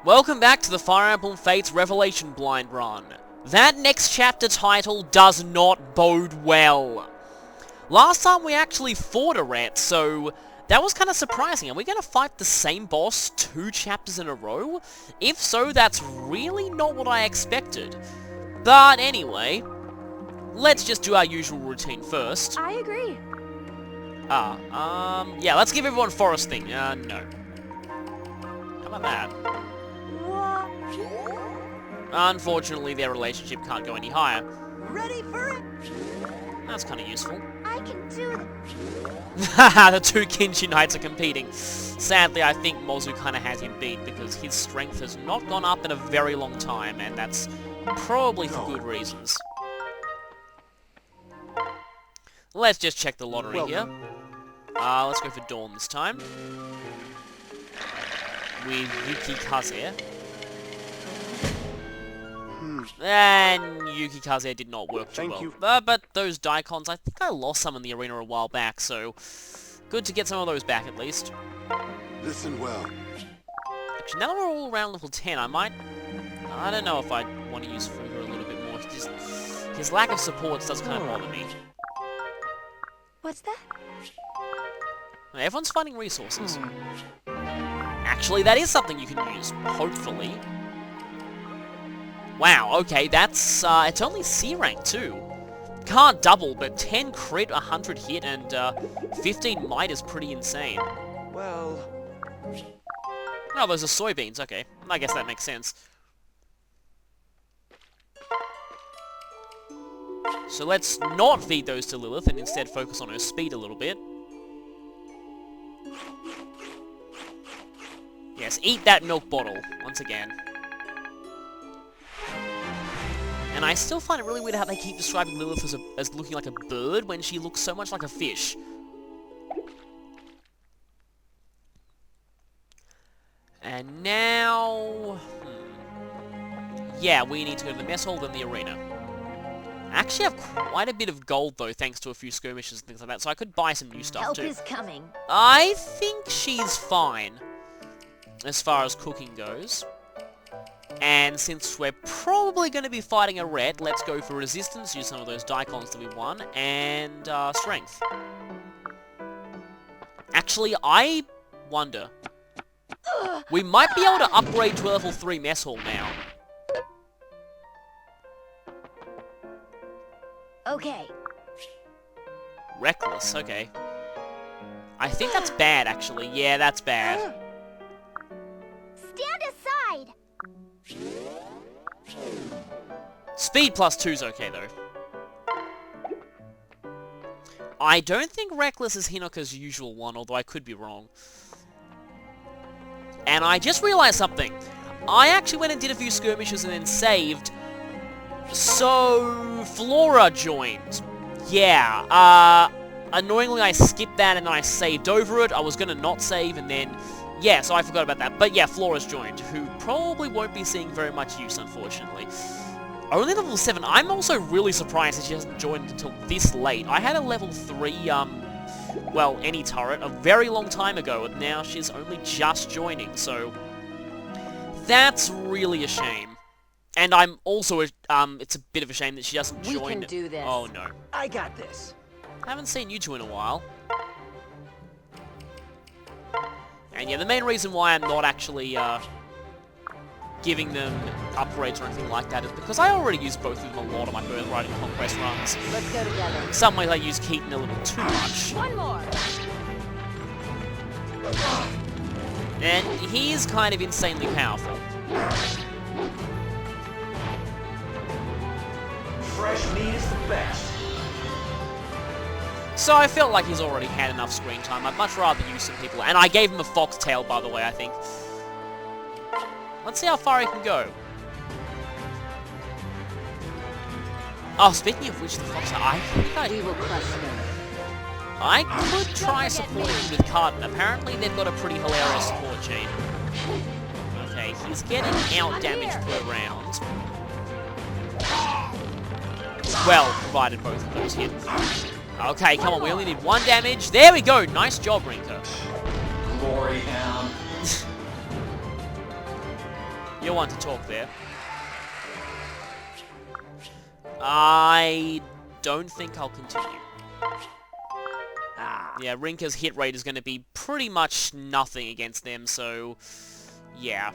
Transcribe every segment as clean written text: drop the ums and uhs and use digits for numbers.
Welcome back to the Fire Emblem Fates Revelation Blind Run. That next chapter title does not bode well. Last time we actually fought a rat, so that was kind of surprising. Are we going to fight the same boss 2 chapters in a row? If so, that's really not what I expected. But anyway, let's just do our usual routine first. I agree. Yeah, let's give everyone Forest thing. No. How about that? Unfortunately, their relationship can't go any higher. Ready for it? That's kind of useful. I can do it. Haha, the 2 Kinshi Knights are competing. Sadly, I think Mozu kind of has him beat because his strength has not gone up in a very long time, and that's probably for good reasons. Let's just check the lottery here. Let's go for Dawn this time. With Yuki Kaze. And Yuki Kaze did not work too well. But those Daikons, I think I lost some in the arena a while back, so good to get some of those back at least. Listen well. Actually, now that we're all around level 10, I don't know if I want to use Fuga a little bit more. His lack of supports does kind of bother me. What's that? Everyone's finding resources. Actually, that is something you can use, hopefully. Wow, okay, that's, it's only C rank too. Can't double, but 10 crit, 100 hit, and 15 might is pretty insane. Well... Oh, those are soybeans, okay. I guess that makes sense. So let's not feed those to Lilith and instead focus on her speed a little bit. Yes, eat that milk bottle, once again. And I still find it really weird how they keep describing Lilith as looking like a bird when she looks so much like a fish. And now... Yeah, we need to go to the mess hall, then the arena. I actually have quite a bit of gold, though, thanks to a few skirmishes and things like that, so I could buy some new stuff, too. Help is coming. I think she's fine, as far as cooking goes. And since we're probably going to be fighting a ret, let's go for resistance, use some of those Daikons that we won, and strength. Actually, I wonder. We might be able to upgrade to level 3 mess hall now. Okay. Reckless, okay. I think that's bad, actually. Yeah, that's bad. Stand aside! Speed plus 2's okay, though. I don't think Reckless is Hinoka's usual one, although I could be wrong. And I just realized something. I actually went and did a few skirmishes and then saved. So, Flora joined. Yeah, annoyingly I skipped that and then I saved over it. I was gonna not save and then... Yeah, so I forgot about that. But yeah, Flora's joined, who probably won't be seeing very much use, unfortunately. Only level 7. I'm also really surprised that she hasn't joined until this late. I had a level 3, well, any turret a very long time ago, and now she's only just joining, so... That's really a shame. And I'm also, it's a bit of a shame that she doesn't join... We can do this. Oh, no. I got this. I haven't seen you two in a while. And yeah, the main reason why I'm not actually, giving them upgrades or anything like that is because I already use both of them a lot on my Birthright and Conquest runs. Let's go together. Some ways I use Keaton a little too much. One more. And he is kind of insanely powerful. Fresh meat is the best. So I felt like he's already had enough screen time. I'd much rather use some people. And I gave him a foxtail, by the way, I think. Let's see how far he can go. Oh, speaking of which, the foxtail, I think We will crush them. I could try supporting him with Carton. Apparently they've got a pretty hilarious support chain. Okay, he's getting out damage per round. Well, provided both of those hit. Okay, come on, we only need 1 damage. There we go! Nice job, Rinka. Glory hound. You're one to talk there. I don't think I'll continue. Yeah, Rinka's hit rate is going to be pretty much nothing against them, so... yeah.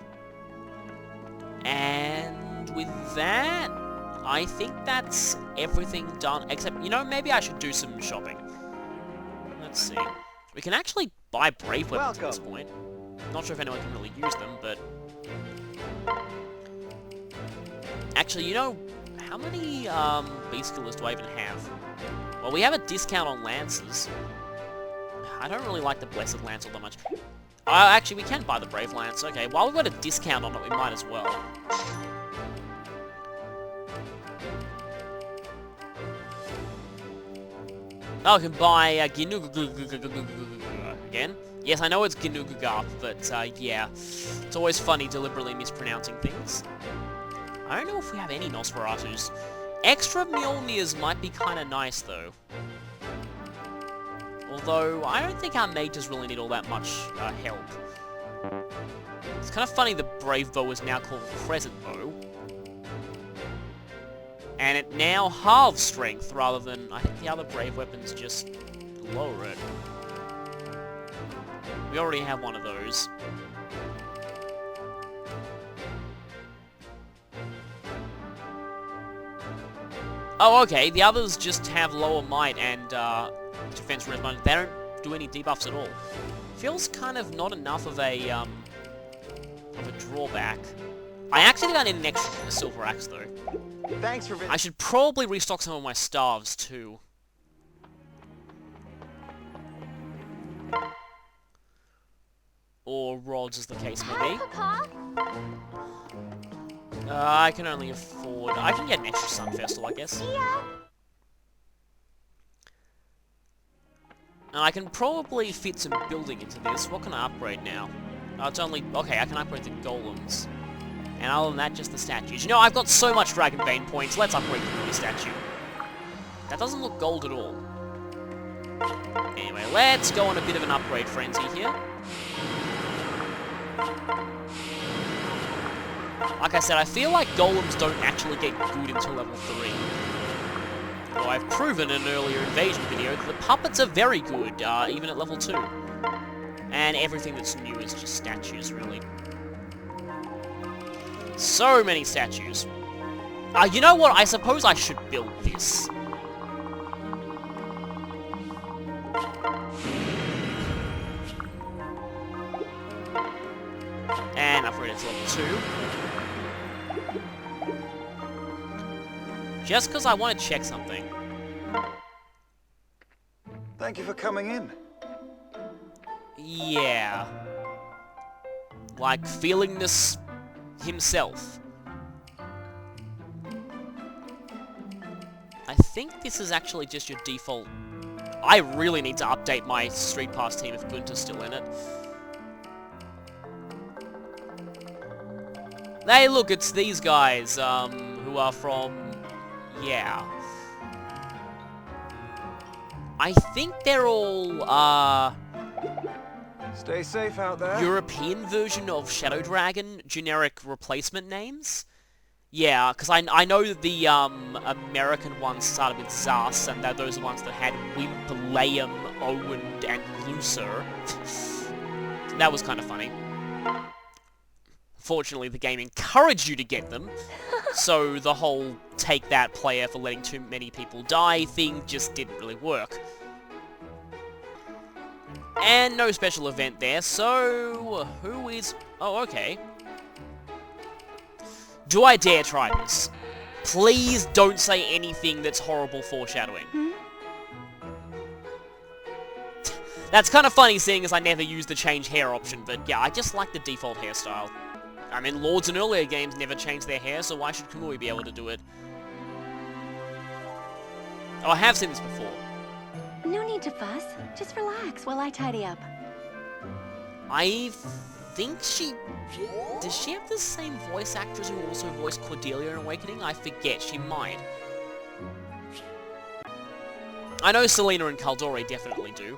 And with that, I think that's everything done, except, you know, maybe I should do some shopping. Let's see. We can actually buy Brave Weapons at this point. Not sure if anyone can really use them, but... actually, you know, how many Beast Killers do I even have? Well, we have a discount on Lances. I don't really like the Blessed Lance all that much. Actually, we can buy the Brave Lance. Okay, while we've got a discount on it, we might as well. Oh, we can buy Ginugugarp again. Yes, I know it's Ginugugarp, but yeah. It's always funny deliberately mispronouncing things. I don't know if we have any Nosferatus. Extra Mjolnirs might be kind of nice, though. Although, I don't think our mages really need all that much help. It's kind of funny the Brave Bow is now called Crescent Bow. And it now halves strength rather than... I think the other Brave weapons just lower it. We already have one of those. Oh, okay, the others just have lower might and defense response. They don't do any debuffs at all. Feels kind of not enough of a drawback. I actually think I need an extra silver axe though. Thanks for... I should probably restock some of my staves too. Or rods, as the case may be. Papa? I can only afford... I can get an extra Sun Festal, I guess. Yeah. And I can probably fit some building into this. What can I upgrade now? It's only... okay, I can upgrade the golems. And other than that, just the statues. You know, I've got so much Dragon Bane points. Let's upgrade the new statue. That doesn't look gold at all. Anyway, let's go on a bit of an upgrade frenzy here. Like I said, I feel like golems don't actually get good until level 3. Though I've proven in an earlier invasion video that the puppets are very good, even at level 2. And everything that's new is just statues, really. So many statues. You know what? I suppose I should build this. And upgrade it to level 2. Just because I want to check something. Thank you for coming in. Yeah. Like, feelingness himself. I think this is actually just your default... I really need to update my Street Pass team if Gunter's still in it. Hey, look, it's these guys, who are from... yeah. I think they're all, Stay safe out there. European version of Shadow Dragon generic replacement names. Yeah, because I know that the, American ones started with Zas, and those are the ones that had Wimp, Liam, Owen, and Lucer. That was kind of funny. Fortunately, the game encouraged you to get them, so the whole take that player for letting too many people die thing just didn't really work. And no special event there, so who is... oh, okay. Do I dare try this? Please don't say anything that's horrible foreshadowing. That's kind of funny seeing as I never used the change hair option, but yeah, I just like the default hairstyle. I mean, Lords in earlier games never changed their hair, so why should Kamui be able to do it? Oh, I have seen this before. No need to fuss. Just relax while I tidy up. I think she... does she have the same voice actress who also voiced Cordelia in Awakening? I forget, she might. I know Selena and Caldori definitely do.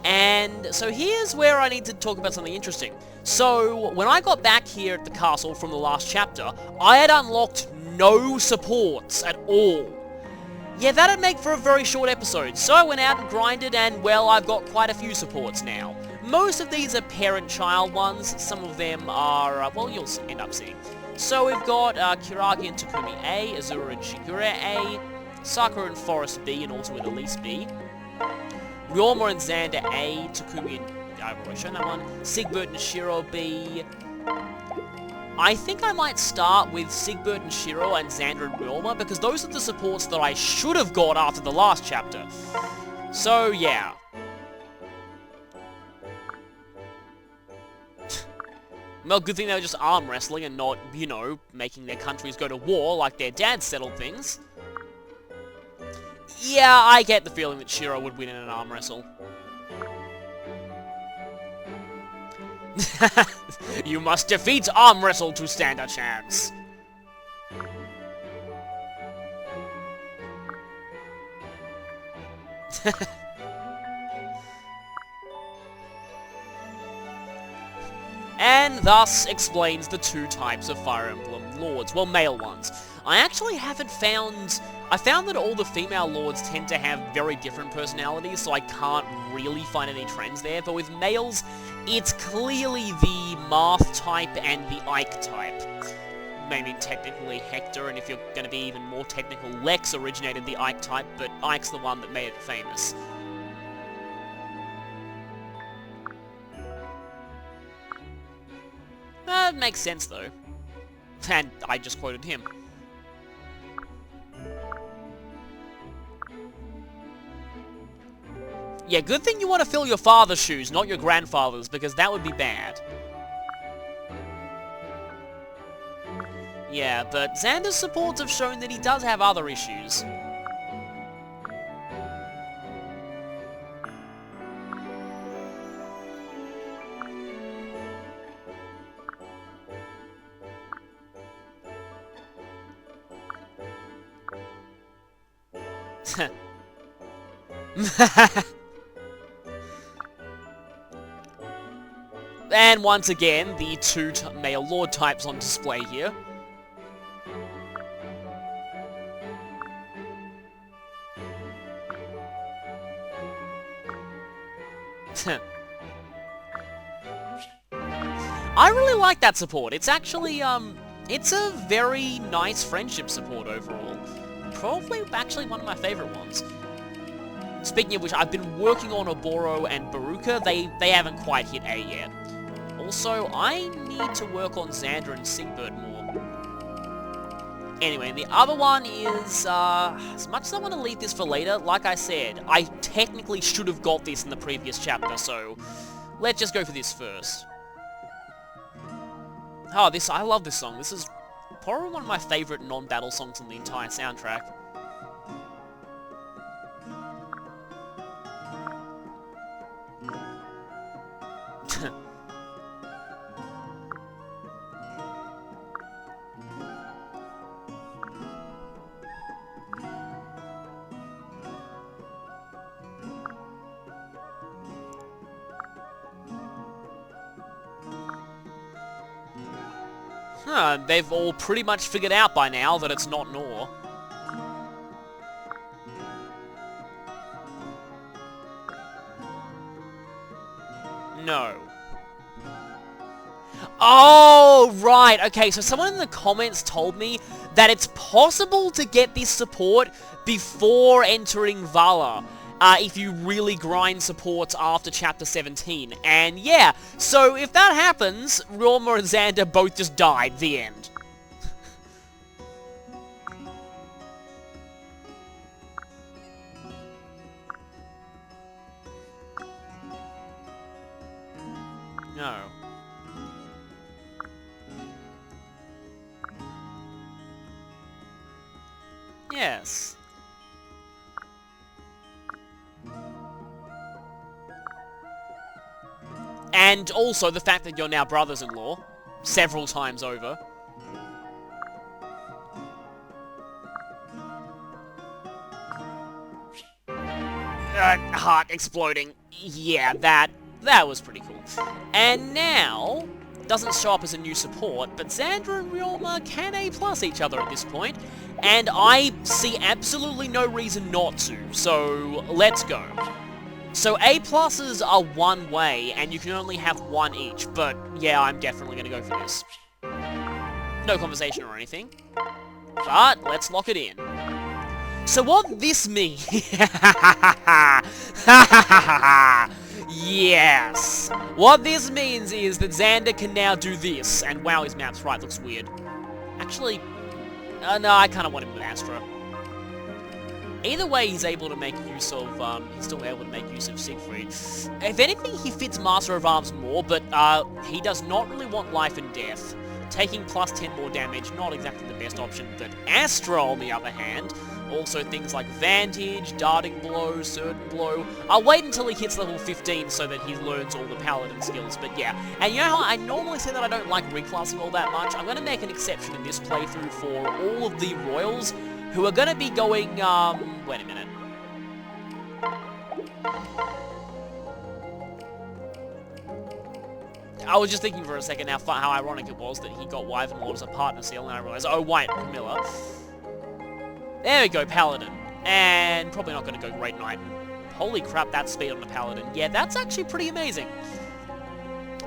And so here's where I need to talk about something interesting. So, when I got back here at the castle from the last chapter, I had unlocked no supports at all. Yeah, that'd make for a very short episode, so I went out and grinded, and well, I've got quite a few supports now. Most of these are parent-child ones, some of them are, well, you'll end up seeing. So we've got Kiragi and Takumi A, Azura and Shigure A, Sakura and Forest B, and also with Elise B. Ryoma and Xander A, Takumi and... I've already shown that one. Sigbert and Shiro B. I think I might start with Sigbert and Shiro and Xander and Ryoma, because those are the supports that I should have got after the last chapter. So, yeah. Well, good thing they were just arm wrestling and not, you know, making their countries go to war like their dad settled things. Yeah, I get the feeling that Shiro would win in an arm wrestle. You must defeat arm wrestle to stand a chance. And thus explains the two types of Fire Emblem lords, well, male ones. I actually haven't found... I found that all the female lords tend to have very different personalities, so I can't really find any trends there, but with males, it's clearly the Marth type and the Ike type. Maybe technically Hector, and if you're going to be even more technical, Lex originated the Ike type, but Ike's the one that made it famous. That makes sense, though. And I just quoted him. Yeah, good thing you want to fill your father's shoes, not your grandfather's, because that would be bad. Yeah, but Xander's supports have shown that he does have other issues. And once again, the two male lord types on display here. I really like that support. It's actually, it's a very nice friendship support overall. Probably actually one of my favorite ones. Speaking of which, I've been working on Oboro and Baruka. They haven't quite hit A yet. Also, I need to work on Xander and Sigbert more. Anyway, the other one is, as much as I want to leave this for later, like I said, I technically should have got this in the previous chapter, so let's just go for this first. Oh, I love this song. This is probably one of my favorite non-battle songs on the entire soundtrack. They've all pretty much figured out by now that it's not Nor. No. Oh, right. Okay, so someone in the comments told me that it's possible to get this support before entering Vala. If you really grind supports after Chapter 17. And yeah, so if that happens, Ryoma and Xander both just died. The end. No. Yes. And also the fact that you're now brothers-in-law, several times over. heart exploding. Yeah, that was pretty cool. And now, doesn't show up as a new support, but Xander and Ryoma can A+ each other at this point, and I see absolutely no reason not to, so let's go. So A+'s are one way, and you can only have one each, but yeah, I'm definitely going to go for this. No conversation or anything, but let's lock it in. So what this means... Yes! What this means is that Xander can now do this, and wow, his map's right, looks weird. Actually, no, I kind of want him with Astra. Either way, he's able to make use of, he's still able to make use of Siegfried. If anything, he fits Master of Arms more, but he does not really want life and death. Taking plus 10 more damage, not exactly the best option, but Astra, on the other hand, also things like Vantage, Darting Blow, Certain Blow. I'll wait until he hits level 15 so that he learns all the Paladin skills, but yeah. And you know how I normally say that I don't like reclassing all that much? I'm going to make an exception in this playthrough for all of the Royals, who are going to be going, wait a minute. I was just thinking for a second how ironic it was that he got Wyvern Lord as a partner seal, and I realized, oh, wait, Camilla. There we go, Paladin. And probably not going to go Great Knight. Holy crap, that speed on the Paladin. Yeah, that's actually pretty amazing.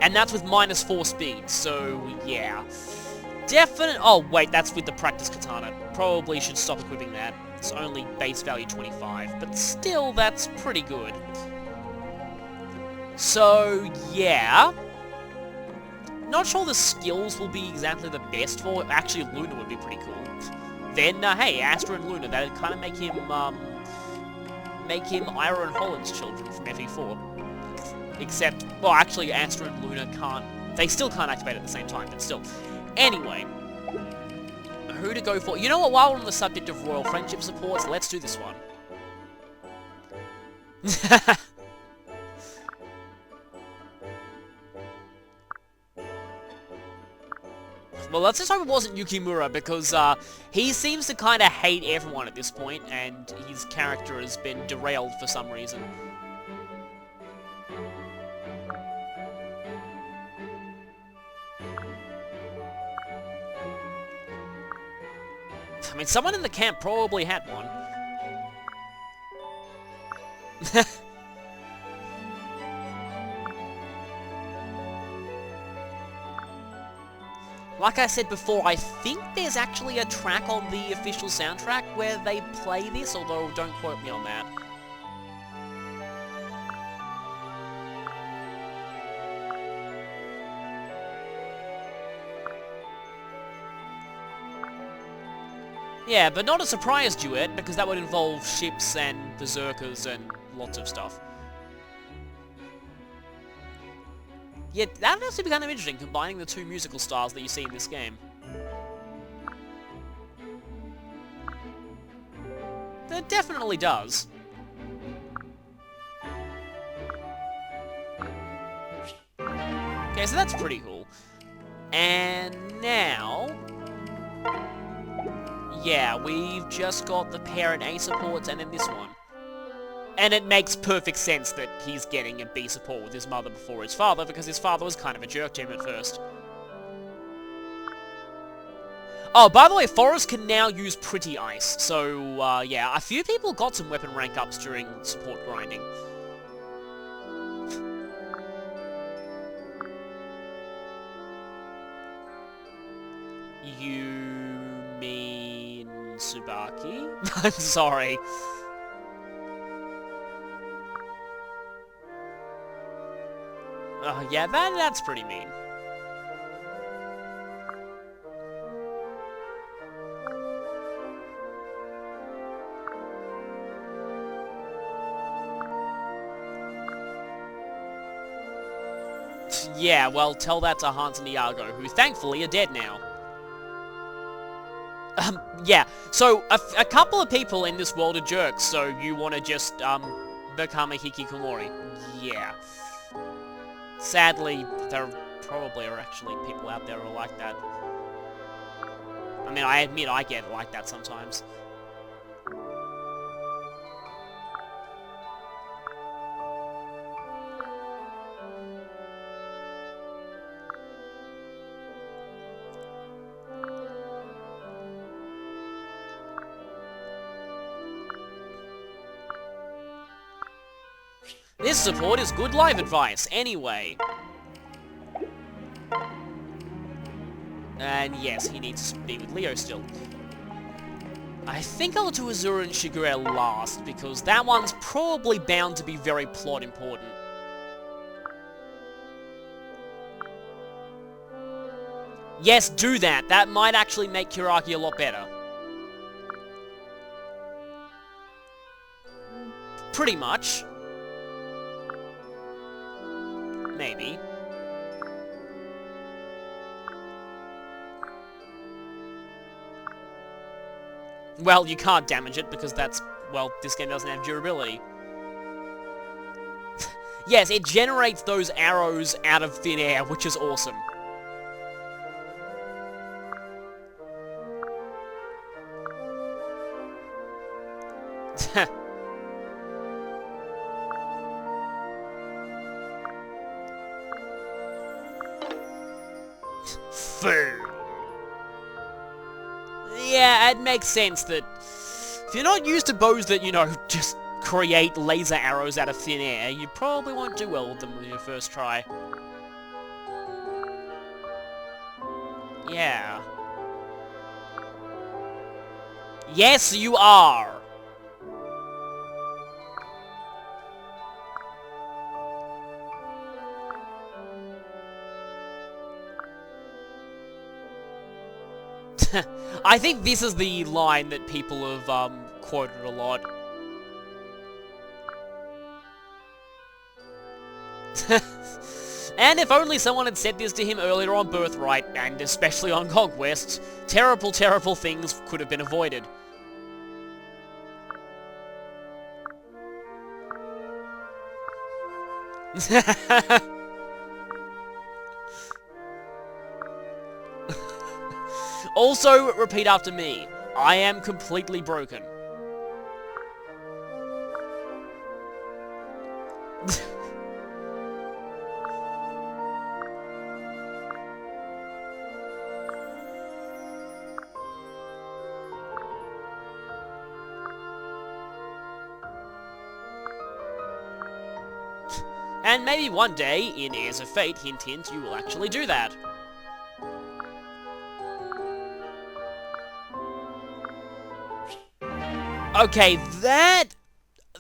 And that's with -4 speed, so yeah. Oh, wait, that's with the Practice Katana. Probably should stop equipping that. It's only base value 25, but still, that's pretty good. So, yeah. Not sure the skills will be exactly the best for it. Actually, Luna would be pretty cool. Then, hey, Astra and Luna, that'd kind of make him Ira and Holland's children from FE4. Except, well, actually, Astra and Luna can't... They still can't activate at the same time, but still. Anyway. Who to go for? You know what, while we're on the subject of Royal Friendship supports, let's do this one. Well, let's just hope it wasn't Yukimura, because he seems to kind of hate everyone at this point, and his character has been derailed for some reason. I mean, someone in the camp probably had one. Like I said before, I think there's actually a track on the official soundtrack where they play this, although don't quote me on that. Yeah, but not a surprise duet, because that would involve ships and berserkers and lots of stuff. Yeah, that would actually be kind of interesting, combining the two musical styles that you see in this game. It definitely does. Okay, so that's pretty cool. And now... yeah, we've just got the parent A supports and then this one. And it makes perfect sense that he's getting a B support with his mother before his father, because his father was kind of a jerk to him at first. Oh, by the way, Forrest can now use Pretty Ice, so, yeah, a few people got some weapon rank ups during support grinding. You mean Tsubaki? I'm sorry. Oh, yeah, that's pretty mean. Yeah, well, tell that to Hans and Iago, who thankfully are dead now. Yeah, so a couple of people in this world are jerks, so you want to just, become a hikikomori. Yeah. Sadly, there probably are actually people out there who are like that. I mean, I admit I get like that sometimes. This support is good life advice, anyway. And yes, he needs to be with Leo still. I think I'll do Azura and Shigure last, because that one's probably bound to be very plot important. Yes, do that. That might actually make Kiraki a lot better. Pretty much. Maybe. Well, you can't damage it because that's... well, this game doesn't have durability. Yes, it generates those arrows out of thin air, which is awesome. Food. Yeah, it makes sense that if you're not used to bows that, you know, just create laser arrows out of thin air, you probably won't do well with them with your first try. Yeah. Yes, you are! I think this is the line that people have quoted a lot. And if only someone had said this to him earlier on Birthright, and especially on Conquest, terrible, terrible things could have been avoided. Also, repeat after me. I am completely broken. And maybe one day, in Heirs of Fate, hint hint, you will actually do that. Okay, that...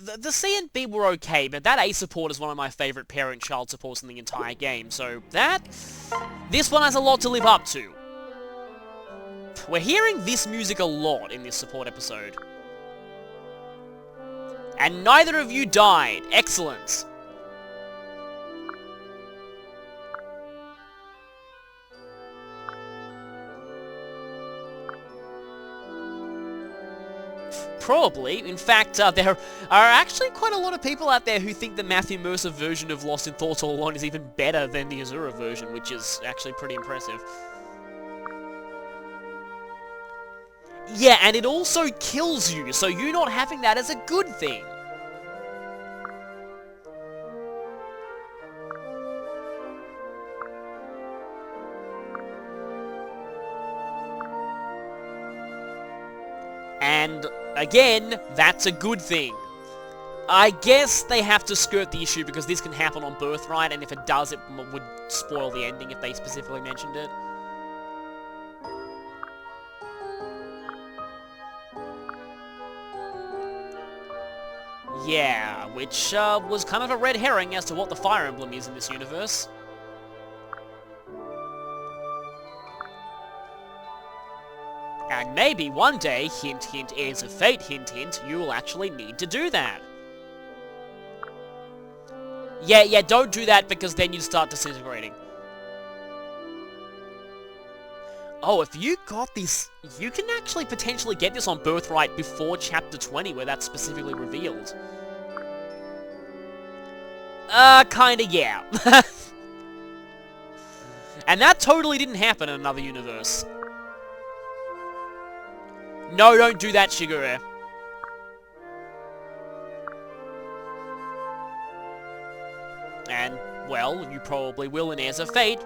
The C and B were okay, but that A support is one of my favourite parent-child supports in the entire game, so that... This one has a lot to live up to. We're hearing this music a lot in this support episode. And neither of you died. Excellent. Probably. In fact, there are actually quite a lot of people out there who think the Matthew Mercer version of Lost in Thoughts All Alone is even better than the Azura version, which is actually pretty impressive. Yeah, and it also kills you, so you not having that is a good thing. And, again, that's a good thing. I guess they have to skirt the issue because this can happen on Birthright, and if it does, it would spoil the ending if they specifically mentioned it. Yeah, which was kind of a red herring as to what the Fire Emblem is in this universe. And maybe one day, hint hint, Heirs of Fate, hint hint, you will actually need to do that. Yeah, don't do that because then you start disintegrating. Oh, if you got this, you can actually potentially get this on Birthright before Chapter 20, where that's specifically revealed. Kinda, yeah. And that totally didn't happen in another universe. No, don't do that, Shigure. And, well, you probably will in Heirs of Fate.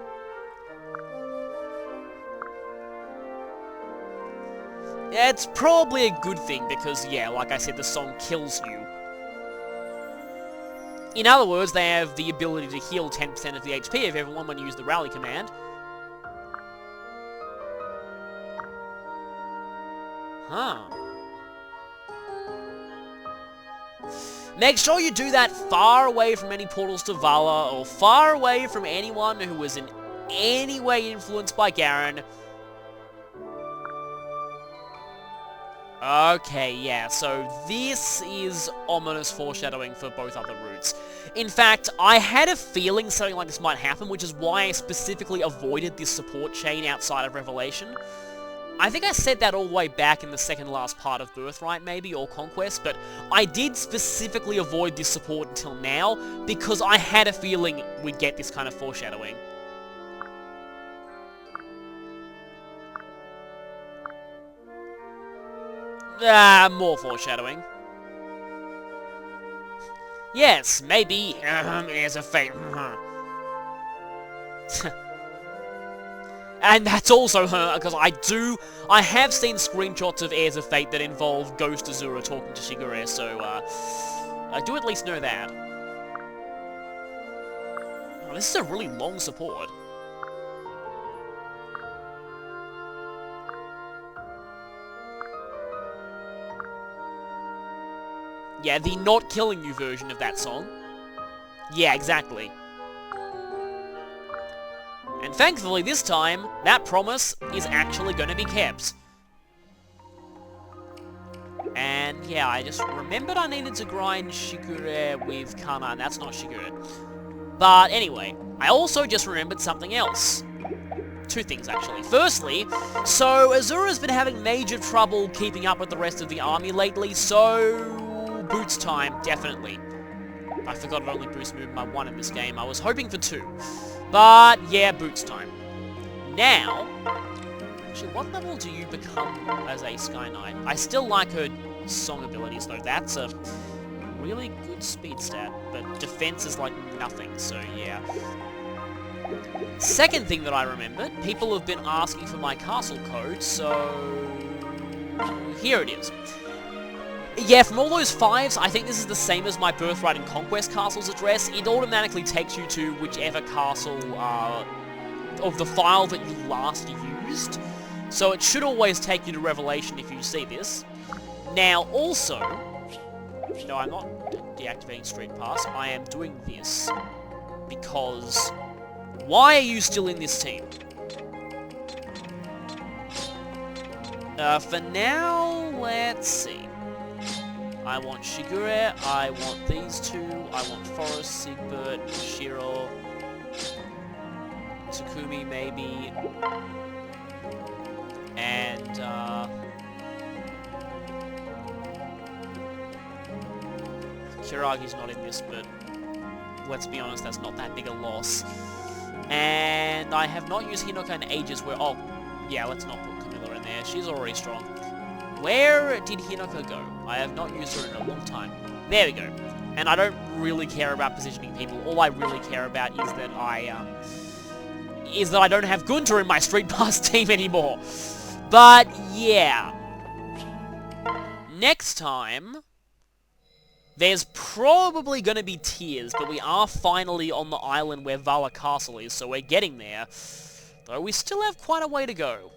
It's probably a good thing because, yeah, like I said, the song kills you. In other words, they have the ability to heal 10% of the HP of everyone when you use the rally command. Huh. Make sure you do that far away from any portals to Vala, or far away from anyone who was in any way influenced by Garen. Okay, yeah, so this is ominous foreshadowing for both other routes. In fact, I had a feeling something like this might happen, which is why I specifically avoided this support chain outside of Revelation. I think I said that all the way back in the second last part of Birthright, maybe, or Conquest, but I did specifically avoid this support until now, because I had a feeling we'd get this kind of foreshadowing. More foreshadowing. Yes, maybe, Heirs of Fate. And that's also her, because I have seen screenshots of Heirs of Fate that involve Ghost Azura talking to Shigure, so, I do at least know that. Oh, this is a really long support. Yeah, the not killing you version of that song. Yeah, exactly. And thankfully this time, that promise is actually going to be kept. And yeah, I just remembered I needed to grind Shigure with Kana, and that's not Shigure. But anyway, I also just remembered something else. Two things, actually. Firstly, so Azura's been having major trouble keeping up with the rest of the army lately, so boots time, definitely. I forgot it only boosts movement by 1 in this game. I was hoping for 2. But, yeah, boots time. Now, actually, what level do you become as a Sky Knight? I still like her song abilities, though. That's a really good speed stat, but defense is like nothing, so yeah. Second thing that I remembered, people have been asking for my castle code, so here it is. Yeah, from all those 5s, I think this is the same as my Birthright and Conquest castle's address. It automatically takes you to whichever castle of the file that you last used. So it should always take you to Revelation if you see this. Now, also, no, I'm not deactivating Street Pass. I am doing this because why are you still in this team? For now, let's see. I want Shigure, I want these 2, I want Forest, Siegbert, Shiro, Takumi maybe, and Kiragi's not in this, but let's be honest, that's not that big a loss. And I have not used Hinoka in ages where, oh, yeah, let's not put Camilla in there, she's already strong. Where did Hinoka go? I have not used her in a long time. There we go. And I don't really care about positioning people. All I really care about is that I don't have Gunter in my Street Pass team anymore. But yeah. Next time, there's probably going to be tears, but we are finally on the island where Vala Castle is, so we're getting there. Though we still have quite a way to go.